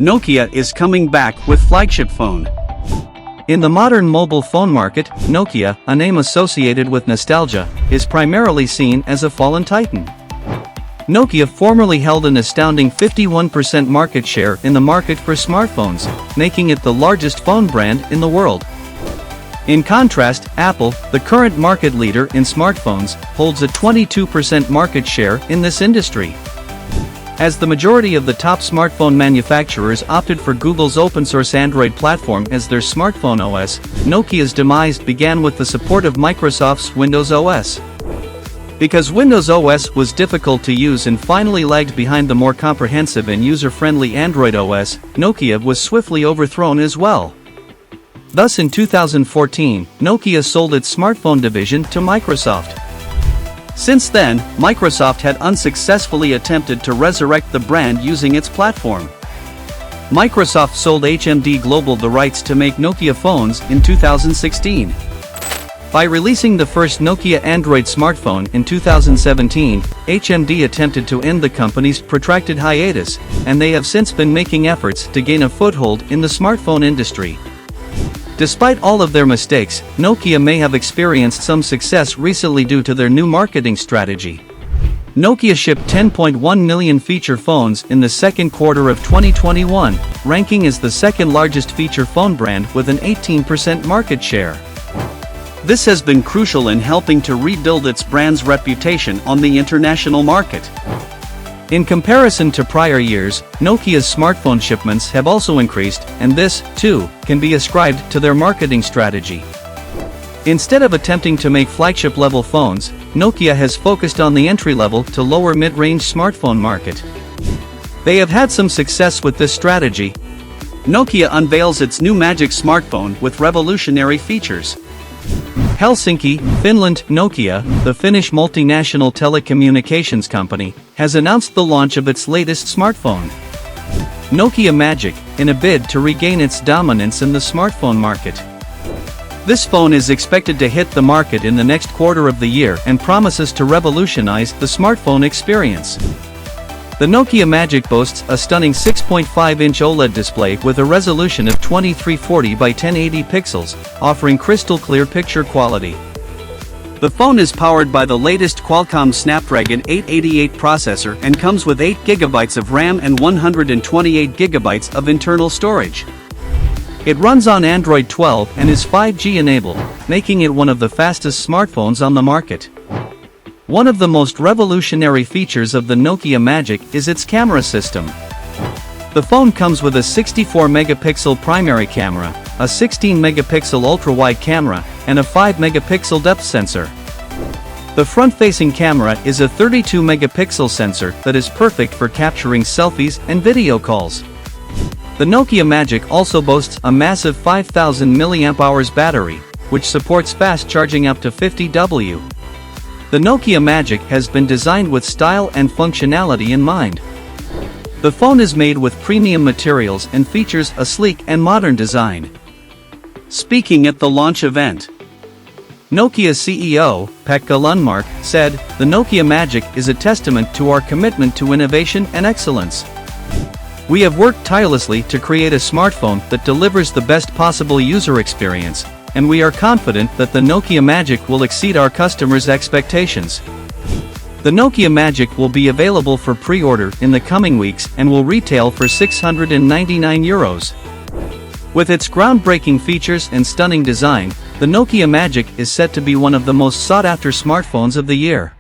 Nokia is coming back with flagship phone. In the modern mobile phone market, Nokia, a name associated with nostalgia, is primarily seen as a fallen titan. Nokia formerly held an astounding 51% market share in the market for smartphones, making it the largest phone brand in the world. In contrast, Apple, the current market leader in smartphones, holds a 22% market share in this industry. As the majority of the top smartphone manufacturers opted for Google's open-source Android platform as their smartphone OS, Nokia's demise began with the support of Microsoft's Windows OS. Because Windows OS was difficult to use and finally lagged behind the more comprehensive and user-friendly Android OS, Nokia was swiftly overthrown as well. Thus in 2014, Nokia sold its smartphone division to Microsoft. Since then, Microsoft had unsuccessfully attempted to resurrect the brand using its platform. Microsoft sold HMD Global the rights to make Nokia phones in 2016. By releasing the first Nokia Android smartphone in 2017, HMD attempted to end the company's protracted hiatus, and they have since been making efforts to gain a foothold in the smartphone industry. Despite all of their mistakes, Nokia may have experienced some success recently due to their new marketing strategy. Nokia shipped 10.1 million feature phones in the second quarter of 2021, ranking as the second largest feature phone brand with an 18% market share. This has been crucial in helping to rebuild its brand's reputation on the international market. In comparison to prior years, Nokia's smartphone shipments have also increased, and this, too, can be ascribed to their marketing strategy. Instead of attempting to make flagship-level phones, Nokia has focused on the entry-level to lower mid-range smartphone market. They have had some success with this strategy. Nokia unveils its new Magic smartphone with revolutionary features. Helsinki, Finland. Nokia, the Finnish multinational telecommunications company, has announced the launch of its latest smartphone, Nokia Magic, in a bid to regain its dominance in the smartphone market. This phone is expected to hit the market in the next quarter of the year and promises to revolutionize the smartphone experience. The Nokia Magic boasts a stunning 6.5-inch OLED display with a resolution of 2340 by 1080 pixels, offering crystal-clear picture quality. The phone is powered by the latest Qualcomm Snapdragon 888 processor and comes with 8GB of RAM and 128GB of internal storage. It runs on Android 12 and is 5G enabled, making it one of the fastest smartphones on the market. One of the most revolutionary features of the Nokia Magic is its camera system. The phone comes with a 64-megapixel primary camera, a 16-megapixel ultra-wide camera, and a 5-megapixel depth sensor. The front-facing camera is a 32-megapixel sensor that is perfect for capturing selfies and video calls. The Nokia Magic also boasts a massive 5000 mAh battery, which supports fast charging up to 50 W. The Nokia Magic has been designed with style and functionality in mind. The phone is made with premium materials and features a sleek and modern design. Speaking at the launch event, Nokia's CEO, Pekka Lundmark, said, "The Nokia Magic is a testament to our commitment to innovation and excellence. We have worked tirelessly to create a smartphone that delivers the best possible user experience, and we are confident that the Nokia Magic will exceed our customers' expectations." The Nokia Magic will be available for pre-order in the coming weeks and will retail for €699. With its groundbreaking features and stunning design, the Nokia Magic is set to be one of the most sought-after smartphones of the year.